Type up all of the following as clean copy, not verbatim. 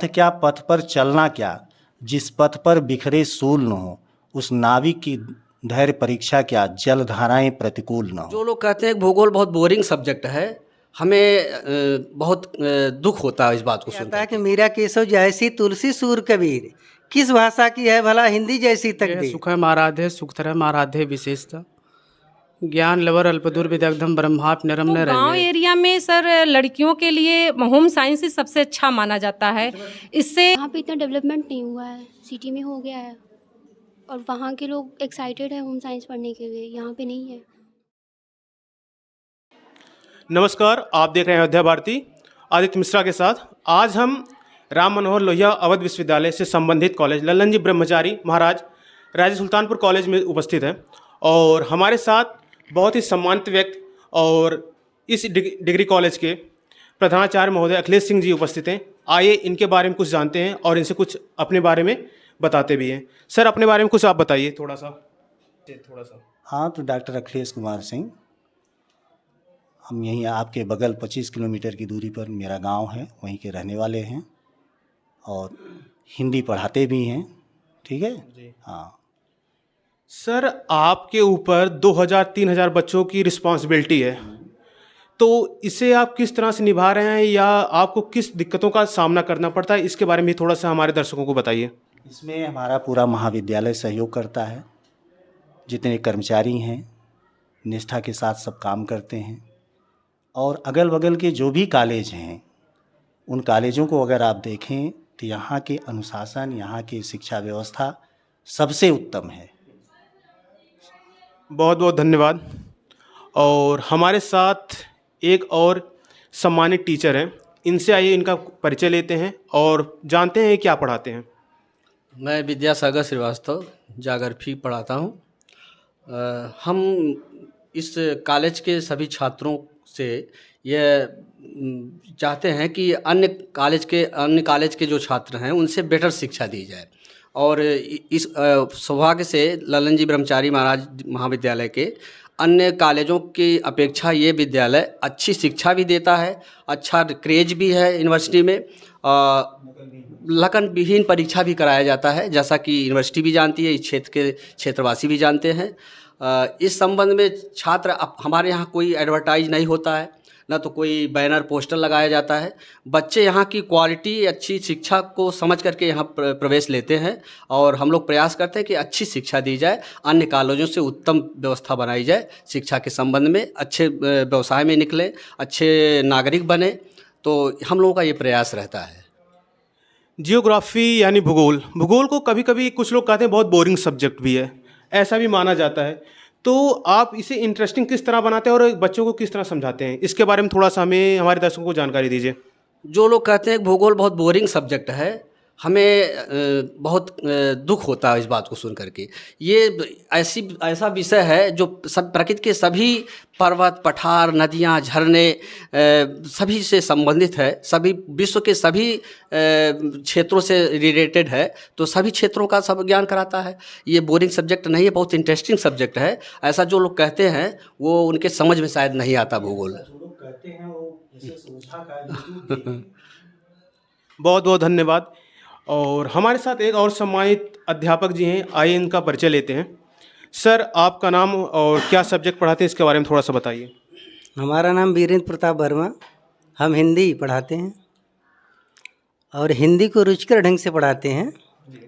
क्या पथ पर चलना क्या, जिस पथ पर बिखरे सूल न हो, उस नाविक की धैर्य परीक्षा क्या, जल धाराएं प्रतिकूल न हो। जो लोग कहते हैं कि भूगोल बहुत बोरिंग सब्जेक्ट है, हमें बहुत दुख होता है इस बात को आता सुनकर है कि के। मीरा केशव जैसी तुलसी सूर कबीर, किस भाषा की है भला हिंदी जैसी यह तकदीर। सुखम आराध्य सुखतरम आराध्य विशेषता ज्ञान लवर अल्पदूर विदग्धम ब्रह्माप नरम तो न गांव रंगे। एरिया में सर लड़कियों के लिए होम साइंस ही सबसे अच्छा माना जाता है। इससे यहाँ पे इतना डेवलपमेंट नहीं हुआ है, सिटी में हो गया है और वहाँ के लोग एक्साइटेड है होम साइंस पढ़ने के लिए, यहाँ पे नहीं है। नमस्कार, आप देख रहे हैं अयोध्या भारती आदित्य मिश्रा के साथ। आज हम राम मनोहर लोहिया अवध विश्वविद्यालय से संबंधित कॉलेज लल्लन जी ब्रह्मचारी महाराज राजा सुल्तानपुर कॉलेज में उपस्थित हैं और हमारे साथ बहुत ही सम्मानित व्यक्ति और इस डिग्री कॉलेज के प्रधानाचार्य महोदय अखिलेश सिंह जी उपस्थित हैं। आइए इनके बारे में कुछ जानते हैं और इनसे कुछ अपने बारे में बताते भी हैं। सर, अपने बारे में कुछ आप बताइए थोड़ा सा। हाँ, तो डॉक्टर अखिलेश कुमार सिंह, हम यहीं आपके बगल 25 किलोमीटर की दूरी पर मेरा गांव है, वहीं के रहने वाले हैं और हिंदी पढ़ाते भी हैं। ठीक है जी। हाँ सर, आपके ऊपर 2000-3000 बच्चों की रिस्पॉन्सिबिलिटी है, तो इसे आप किस तरह से निभा रहे हैं या आपको किस दिक्कतों का सामना करना पड़ता है, इसके बारे में भी थोड़ा सा हमारे दर्शकों को बताइए। इसमें हमारा पूरा महाविद्यालय सहयोग करता है। जितने कर्मचारी हैं निष्ठा के साथ सब काम करते हैं और अगल बगल के जो भी कॉलेज हैं उन कॉलेजों को अगर आप देखें तो यहाँ के अनुशासन, यहाँ की शिक्षा व्यवस्था सबसे उत्तम है। बहुत बहुत धन्यवाद। और हमारे साथ एक और सम्मानित टीचर हैं, इनसे आइए इनका परिचय लेते हैं और जानते हैं क्या पढ़ाते हैं। मैं विद्यासागर श्रीवास्तव जागर फी पढ़ाता हूँ। हम इस कॉलेज के सभी छात्रों से यह चाहते हैं कि अन्य कॉलेज के जो छात्र हैं उनसे बेटर शिक्षा दी जाए और इस सौभाग्य से लल्लन जी ब्रह्मचारी महाराज महाविद्यालय के अन्य कॉलेजों की अपेक्षा ये विद्यालय अच्छी शिक्षा भी देता है, अच्छा क्रेज भी है यूनिवर्सिटी में। लकन विहीन परीक्षा भी कराया जाता है, जैसा कि यूनिवर्सिटी भी जानती है, इस क्षेत्र के क्षेत्रवासी भी जानते हैं। इस संबंध में छात्र हमारे यहाँ कोई एडवर्टाइज नहीं होता है, ना तो कोई बैनर पोस्टर लगाया जाता है। बच्चे यहाँ की क्वालिटी, अच्छी शिक्षा को समझ करके यहाँ प्रवेश लेते हैं और हम लोग प्रयास करते हैं कि अच्छी शिक्षा दी जाए, अन्य कॉलेजों से उत्तम व्यवस्था बनाई जाए शिक्षा के संबंध में, अच्छे व्यवसाय में निकलें, अच्छे नागरिक बने, तो हम लोगों का ये प्रयास रहता है। जियोग्राफी यानी भूगोल को कभी कभी कुछ लोग कहते हैं बहुत बोरिंग सब्जेक्ट भी है, ऐसा भी माना जाता है, तो आप इसे इंटरेस्टिंग किस तरह बनाते हैं और बच्चों को किस तरह समझाते हैं, इसके बारे में थोड़ा सा हमें हमारे दर्शकों को जानकारी दीजिए। जो लोग कहते हैं कि भूगोल बहुत बोरिंग सब्जेक्ट है, हमें बहुत दुख होता है इस बात को सुन करके। ये ऐसा विषय है जो सब प्रकृति के सभी पर्वत, पठार, नदियाँ, झरने सभी से संबंधित है, सभी विश्व के सभी क्षेत्रों से रिलेटेड है, तो सभी क्षेत्रों का सब ज्ञान कराता है। ये बोरिंग सब्जेक्ट नहीं है, बहुत इंटरेस्टिंग सब्जेक्ट है। ऐसा जो लोग कहते हैं वो उनके समझ में शायद नहीं आता भूगोल। बहुत बहुत धन्यवाद। और हमारे साथ एक और सम्मानित अध्यापक जी हैं, आइए इनका परिचय लेते हैं। सर, आपका नाम और क्या सब्जेक्ट पढ़ाते हैं, इसके बारे में थोड़ा सा बताइए। हमारा नाम वीरेंद्र प्रताप वर्मा, हम हिंदी पढ़ाते हैं और हिंदी को रुचिकर ढंग से पढ़ाते हैं,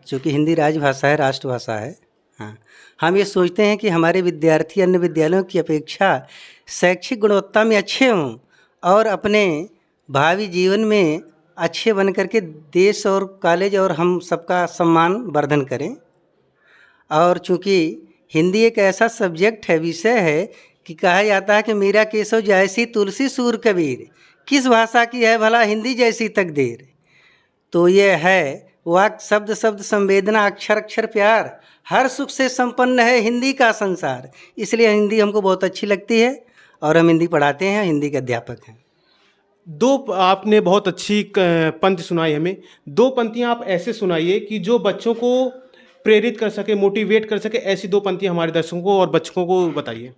क्योंकि हिंदी राजभाषा है, राष्ट्रभाषा है। हाँ, हम ये सोचते हैं कि हमारे विद्यार्थी अन्य विद्यालयों की अपेक्षा शैक्षिक गुणवत्ता में अच्छे हों और अपने भावी जीवन में अच्छे बन करके देश और कॉलेज और हम सबका सम्मान वर्धन करें। और चूँकि हिंदी एक ऐसा सब्जेक्ट है, विषय है कि कहा जाता है कि मीरा केशव जैसी तुलसी सूर कबीर, किस भाषा की है भला हिंदी जैसी तकदीर। तो ये है वाक शब्द शब्द संवेदना, अक्षर अक्षर प्यार, हर सुख से संपन्न है हिंदी का संसार। इसलिए हिंदी हमको बहुत अच्छी लगती है और हम हिंदी पढ़ाते हैं, हिंदी के अध्यापक हैं। दो आपने बहुत अच्छी पंक्ति सुनाई हमें, दो पंक्तियां आप ऐसे सुनाइए कि जो बच्चों को प्रेरित कर सके, मोटिवेट कर सके, ऐसी दो पंक्तियां हमारे दर्शकों को और बच्चों को बताइए।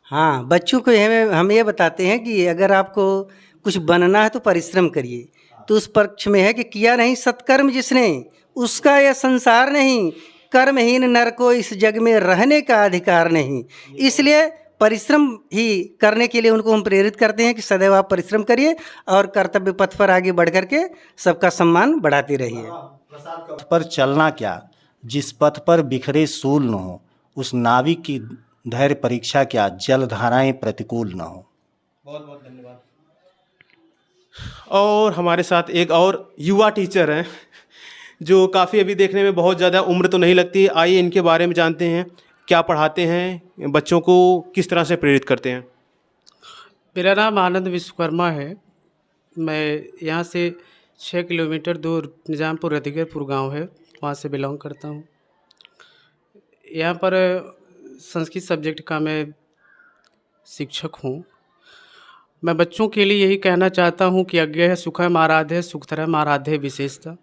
हाँ, बच्चों को हम ये बताते हैं कि अगर आपको कुछ बनना है तो परिश्रम करिए, तो उस पक्ष में है कि किया नहीं सत्कर्म जिसने, उसका यह संसार नहीं, कर्महीन नर को इस जग में रहने का अधिकार नहीं। इसलिए परिश्रम ही करने के लिए उनको हम प्रेरित करते हैं कि सदैव आप परिश्रम करिए और कर्तव्य पथ पर आगे बढ़ करके सबका सम्मान बढ़ाते रहिए। पथ पर चलना क्या, जिस पथ पर बिखरे सूल न हो, उस नाविक की धैर्य परीक्षा क्या, जलधाराएं प्रतिकूल न हो। बहुत बहुत धन्यवाद। और हमारे साथ एक और युवा टीचर हैं जो काफ़ी अभी देखने में बहुत ज़्यादा उम्र तो नहीं लगती। आइए इनके बारे में जानते हैं, क्या पढ़ाते हैं, बच्चों को किस तरह से प्रेरित करते हैं। मेरा नाम आनंद विश्वकर्मा है। मैं यहाँ से 6 किलोमीटर दूर निज़ामपुर रतिगरपुर गांव है, वहाँ से बिलोंग करता हूँ। यहाँ पर संस्कृत सब्जेक्ट का मैं शिक्षक हूँ। मैं बच्चों के लिए यही कहना चाहता हूँ कि अज्ञेय सुखम आराध्य सुखतरम आराध्य विशेषता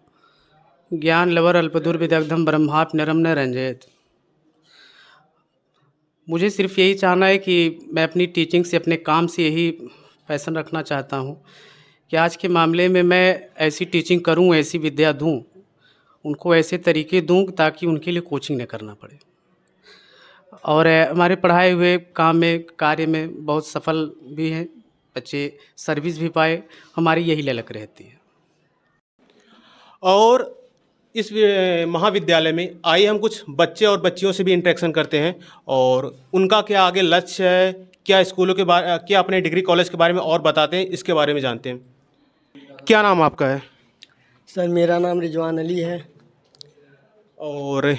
ज्ञान लवर अल्पदूर विदग्धम ब्रह्माप नरम न रंजयत। मुझे सिर्फ यही चाहना है कि मैं अपनी टीचिंग से, अपने काम से यही पैशन रखना चाहता हूँ कि आज के मामले में मैं ऐसी टीचिंग करूँ, ऐसी विद्या दूँ, उनको ऐसे तरीके दूँ ताकि उनके लिए कोचिंग न करना पड़े। और हमारे पढ़ाए हुए काम में, कार्य में बहुत सफल भी हैं, बच्चे सर्विस भी पाए, हमारी यही ललक रहती है। और इस महाविद्यालय में आइए हम कुछ बच्चे और बच्चियों से भी इंटरेक्शन करते हैं और उनका क्या आगे लक्ष्य है, क्या स्कूलों के बारे, क्या अपने डिग्री कॉलेज के बारे में और बताते हैं, इसके बारे में जानते हैं। क्या नाम आपका है? सर मेरा नाम रिजवान अली है। और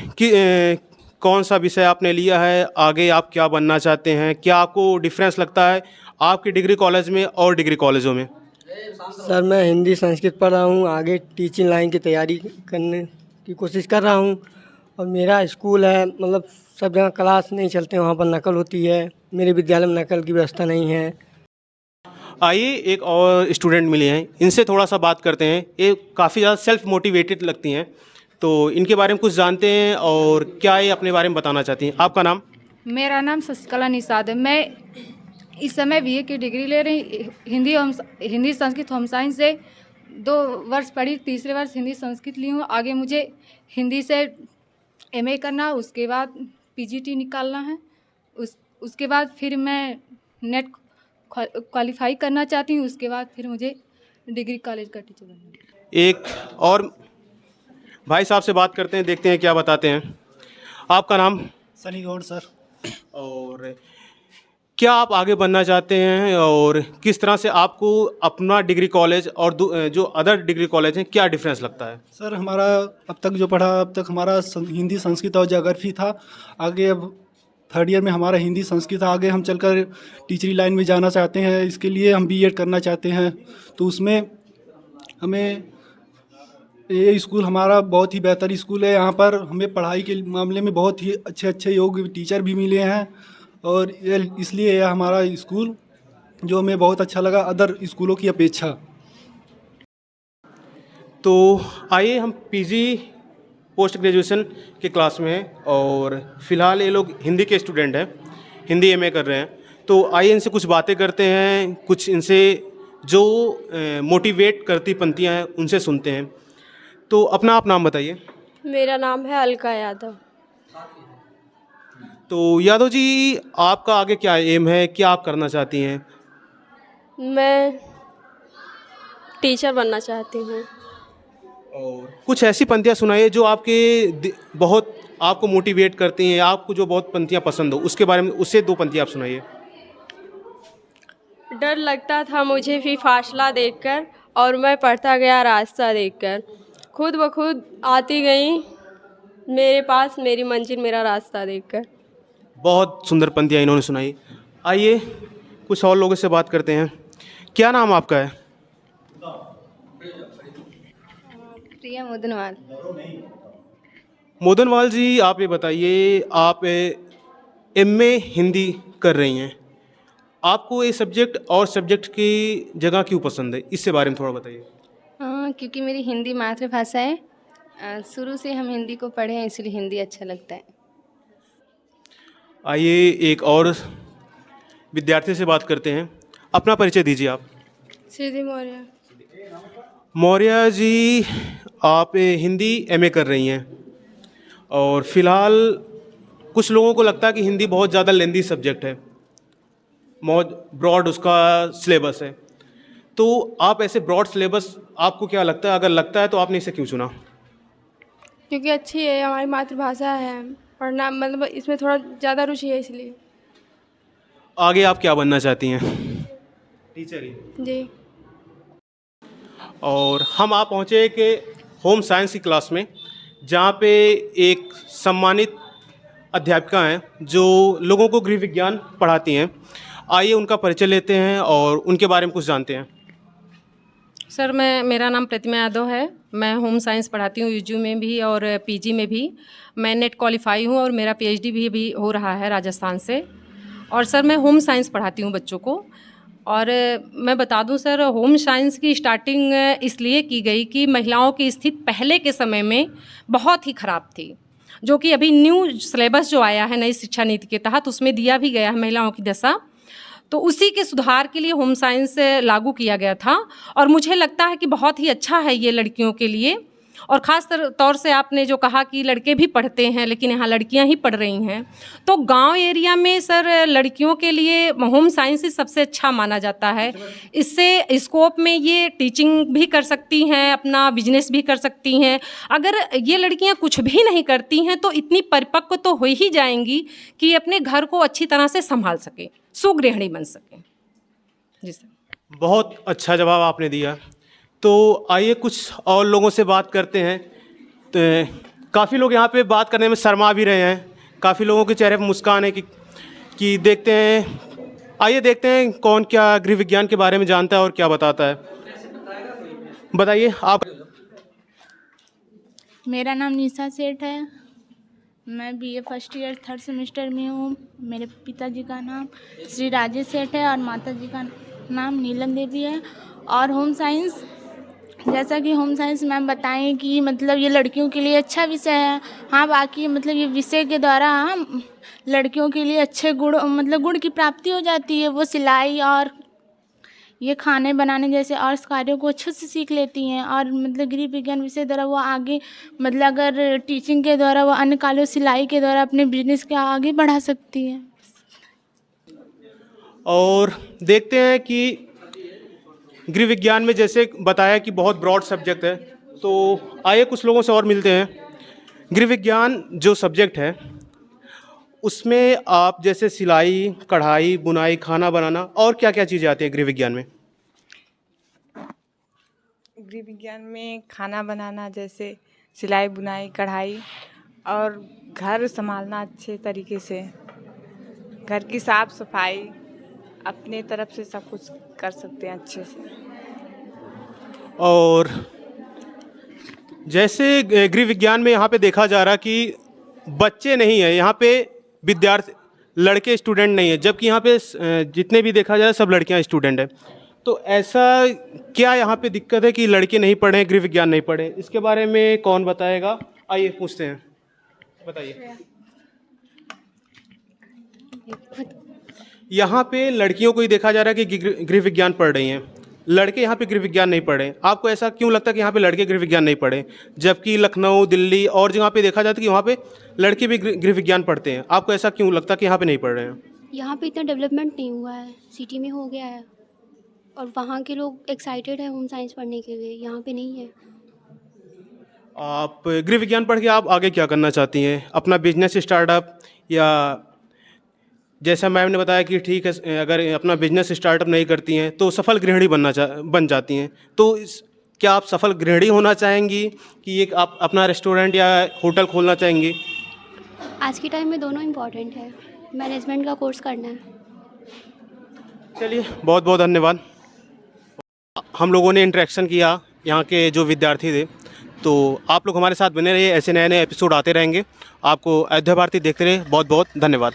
कौन सा विषय आपने लिया है, आगे आप क्या बनना चाहते हैं, क्या आपको डिफरेंस लगता है आपकी डिग्री कॉलेज में और डिग्री कॉलेजों में? सर मैं हिंदी संस्कृत पढ़ रहा हूँ, आगे टीचिंग लाइन की तैयारी करने की कोशिश कर रहा हूँ। और मेरा स्कूल है, मतलब सब जगह क्लास नहीं चलते, वहाँ पर नकल होती है। मेरे विद्यालय में नकल की व्यवस्था नहीं है। आइए एक और स्टूडेंट मिले हैं, इनसे थोड़ा सा बात करते हैं। ये काफ़ी ज़्यादा सेल्फ मोटिवेटेड लगती हैं, तो इनके बारे में कुछ जानते हैं और क्या ये अपने बारे में बताना चाहती हैं। आपका नाम? मेरा नाम शशिकला निषाद है। मैं इस समय बीए की डिग्री ले रही, हिंदी संस्कृत होम साइंस से 2 वर्ष पढ़ी, तीसरे वर्ष हिंदी संस्कृत ली हूँ। आगे मुझे हिंदी से एमए करना, उसके बाद पीजीटी निकालना है। उसके बाद फिर मैं नेट क्वालिफाई करना चाहती हूँ। उसके बाद फिर मुझे डिग्री कॉलेज का टीचर बनना है। एक और भाई साहब से बात करते हैं, देखते हैं क्या बताते हैं। आपका नाम? सनी गौड़ सर। और क्या आप आगे बनना चाहते हैं और किस तरह से आपको अपना डिग्री कॉलेज और जो अदर डिग्री कॉलेज हैं, क्या डिफरेंस लगता है? सर हमारा अब तक जो पढ़ा, अब तक हमारा हिंदी संस्कृत और ज्योग्राफी था। आगे अब 3rd ईयर में हमारा हिंदी संस्कृत, आगे हम चलकर टीचरी लाइन में जाना चाहते हैं। इसके लिए हम बीएड करना चाहते हैं, तो उसमें हमें ये स्कूल हमारा बहुत ही बेहतर स्कूल है। यहाँ पर हमें पढ़ाई के मामले में बहुत ही अच्छे अच्छे योग्य टीचर भी मिले हैं और इसलिए यह हमारा स्कूल जो हमें बहुत अच्छा लगा अदर स्कूलों की अपेक्षा। तो आइए हम पीजी पोस्ट ग्रेजुएशन के क्लास में हैं और फ़िलहाल ये लोग हिंदी के स्टूडेंट हैं, हिंदी एमए कर रहे हैं। तो आइए इनसे कुछ बातें करते हैं, कुछ इनसे जो मोटिवेट करती पंक्तियाँ हैं उनसे सुनते हैं। तो अपना आप नाम बताइए। मेरा नाम है अलका यादव। तो यादव जी, आपका आगे क्या एम है, क्या आप करना चाहती हैं? मैं टीचर बनना चाहती हूँ। और कुछ ऐसी पंक्तियाँ सुनाइए जो आपके बहुत आपको मोटिवेट करती हैं, आपको जो बहुत पंक्तियाँ पसंद हो, उसके बारे में उससे 2 पंक्तियाँ आप सुनाइए। डर लगता था मुझे भी फासला देखकर, और मैं पढ़ता गया रास्ता देखकर। खुद ब खुद आती गई मेरे पास मेरी मंजिल मेरा रास्ता देखकर। बहुत सुंदर पंक्तियाँ इन्होंने सुनाई। आइए कुछ और लोगों से बात करते हैं। क्या नाम आपका है? प्रिया मोदनवाल। मोदनवाल जी, आप ये बताइए, आप एमए हिंदी कर रही हैं, आपको ये सब्जेक्ट और सब्जेक्ट की जगह क्यों पसंद है, इससे बारे में थोड़ा बताइए। क्योंकि मेरी हिंदी मातृभाषा है। शुरू से हम हिंदी को पढ़े हैं, इसलिए हिंदी अच्छा लगता है। आइए एक और विद्यार्थी से बात करते हैं। अपना परिचय दीजिए आप। सीधी मौर्य। मौर्य जी, आप हिंदी एमए कर रही हैं और फिलहाल कुछ लोगों को लगता है कि हिंदी बहुत ज़्यादा लेंदी सब्जेक्ट है, बहुत ब्रॉड उसका सिलेबस है। तो आप ऐसे ब्रॉड सिलेबस आपको क्या लगता है, अगर लगता है तो आपने इसे क्यों चुना? क्योंकि अच्छी है, हमारी मातृभाषा है, पढ़ना मतलब इसमें थोड़ा ज़्यादा रुचि है इसलिए। आगे आप क्या बनना चाहती हैं? टीचर ही। जी। और हम आप पहुँचे एक होम साइंस की क्लास में, जहाँ पे एक सम्मानित अध्यापिका हैं जो लोगों को गृह विज्ञान पढ़ाती हैं। आइए उनका परिचय लेते हैं और उनके बारे में कुछ जानते हैं। सर मेरा नाम प्रतिमा यादव है। मैं होम साइंस पढ़ाती हूँ यूजी में भी और पीजी में भी। मैं नेट क्वालिफाई हूँ और मेरा पीएचडी भी हो रहा है राजस्थान से। और सर मैं होम साइंस पढ़ाती हूँ बच्चों को। और मैं बता दूं सर, होम साइंस की स्टार्टिंग इसलिए की गई कि महिलाओं की स्थिति पहले के समय में बहुत ही ख़राब थी, जो कि अभी न्यू सिलेबस जो आया है नई शिक्षा नीति के तहत उसमें दिया भी गया है महिलाओं की दशा, तो उसी के सुधार के लिए होम साइंस लागू किया गया था। और मुझे लगता है कि बहुत ही अच्छा है ये लड़कियों के लिए। और ख़ास तौर से आपने जो कहा कि लड़के भी पढ़ते हैं, लेकिन यहाँ लड़कियाँ ही पढ़ रही हैं, तो गांव एरिया में सर लड़कियों के लिए होम साइंस ही सबसे अच्छा माना जाता है। इससे स्कोप में ये टीचिंग भी कर सकती हैं, अपना बिजनेस भी कर सकती हैं। अगर ये लड़कियाँ कुछ भी नहीं करती हैं तो इतनी परिपक्व तो हो ही जाएंगी कि अपने घर को अच्छी तरह से संभाल सकें, सुगृहिणी बन सकें। जी सर। बहुत अच्छा जवाब आपने दिया। तो आइए कुछ और लोगों से बात करते हैं। तो काफ़ी लोग यहाँ पे बात करने में शर्मा भी रहे हैं, काफ़ी लोगों के चेहरे पर मुस्कान है कि देखते हैं। आइए देखते हैं कौन क्या गृह विज्ञान के बारे में जानता है और क्या बताता है। बताइए आप। मेरा नाम निशा सेठ है। मैं BA first year 3rd semester में हूँ। मेरे पिताजी का नाम श्री राजेश सेठ है और माताजी का नाम नीलम देवी है। और होम साइंस, जैसा कि होम साइंस मैम बताएं कि मतलब ये लड़कियों के लिए अच्छा विषय है। हाँ, बाकी मतलब ये विषय के द्वारा लड़कियों के लिए अच्छे गुण की प्राप्ति हो जाती है। वो सिलाई और ये खाने बनाने जैसे और कार्यों को अच्छे से सीख लेती हैं। और मतलब गृह विज्ञान विषय द्वारा वो आगे मतलब अगर टीचिंग के द्वारा वो अन्य कार्यों सिलाई के द्वारा अपने बिजनेस के आगे बढ़ा सकती हैं। और देखते हैं कि गृह विज्ञान में जैसे बताया कि बहुत ब्रॉड सब्जेक्ट है, तो आइए कुछ लोगों से और मिलते हैं। गृह विज्ञान जो सब्जेक्ट है उसमें आप जैसे सिलाई, कढ़ाई, बुनाई, खाना बनाना और क्या क्या चीज़ें आती हैं गृह विज्ञान में? गृह विज्ञान में खाना बनाना जैसे सिलाई, बुनाई, कढ़ाई और घर संभालना अच्छे तरीके से, घर की साफ सफाई अपने तरफ से सब कुछ कर सकते हैं अच्छे से। और जैसे गृह विज्ञान में यहाँ पे देखा जा रहा कि बच्चे नहीं है, यहाँ पे विद्यार्थी लड़के स्टूडेंट नहीं है, जबकि यहाँ पे जितने भी देखा जाए सब लड़कियाँ स्टूडेंट है। तो ऐसा क्या यहाँ पे दिक्कत है कि लड़के नहीं पढ़े, गृह विज्ञान नहीं पढ़े? इसके बारे में कौन बताएगा? आइए पूछते हैं, बताइए। यहाँ पे लड़कियों को ही देखा जा रहा है कि गृह विज्ञान पढ़ रही हैं, लड़के यहाँ पे गृह विज्ञान नहीं पढ़े। आपको ऐसा क्यों लगता है कि यहाँ पे लड़के गृह विज्ञान नहीं पढ़े, जबकि लखनऊ, दिल्ली और जगह पे देखा जाता है कि वहाँ पे लड़के भी गृह विज्ञान पढ़ते हैं? आपको ऐसा क्यों लगता है कि यहाँ पे नहीं पढ़ रहे हैं? यहाँ पे इतना डेवलपमेंट नहीं हुआ है, सिटी में हो गया है और वहाँ के लोग एक्साइटेड है होम साइंस पढ़ने के लिए, यहाँ पे नहीं है। आप गृह विज्ञान पढ़ के आप आगे क्या करना चाहती हैं? अपना बिजनेस स्टार्टअप, या जैसा मैम ने बताया कि ठीक है अगर अपना बिजनेस स्टार्टअप नहीं करती हैं तो सफल गृहिणी बन जाती हैं, तो क्या आप सफल गृहिणी होना चाहेंगी कि एक आप अपना रेस्टोरेंट या होटल खोलना चाहेंगी? आज के टाइम में दोनों इम्पॉर्टेंट है, मैनेजमेंट का कोर्स करना है। चलिए, बहुत बहुत धन्यवाद। हम लोगों ने इंटरेक्शन किया यहाँ के जो विद्यार्थी थे, तो आप लोग हमारे साथ बने रहिए, ऐसे नए नए एपिसोड आते रहेंगे। आपको अयोध्या भारती देखते रहिए। बहुत बहुत धन्यवाद।